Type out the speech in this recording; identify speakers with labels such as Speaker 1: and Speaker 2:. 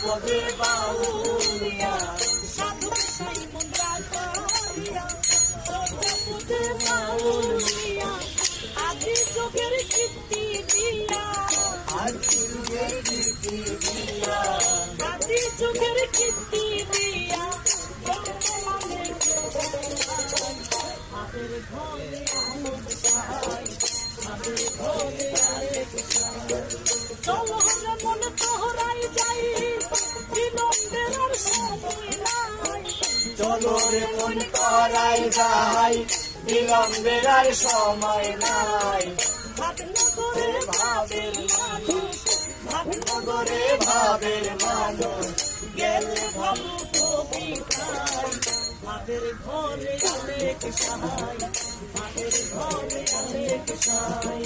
Speaker 1: পদে বাউলিয়া সাধু সাই মুদ্রা করিয়া পদে বাউলিয়া আদি যুগের কীর্তি দিয়া আদি যুগের কীর্তি দিয়া আদি যুগের কীর্তি দিয়া হাতের ঘরে আলোক সাই হাতের ঘরে আলোক সাই চলো আমরা মনে তোহরাই যাই বিলম্বের আর সময় নাই চলো রে মনে তোহরাই যাই বিলম্বের আর সময় নাই ভাবনগরে ভাবের মানুষ ভাবনগরে ভাবের মানুষ গেলে ভাবু কবিতায় ভাবের ঘরে আলেক সাই ভাবের ঘরে আলেক সাই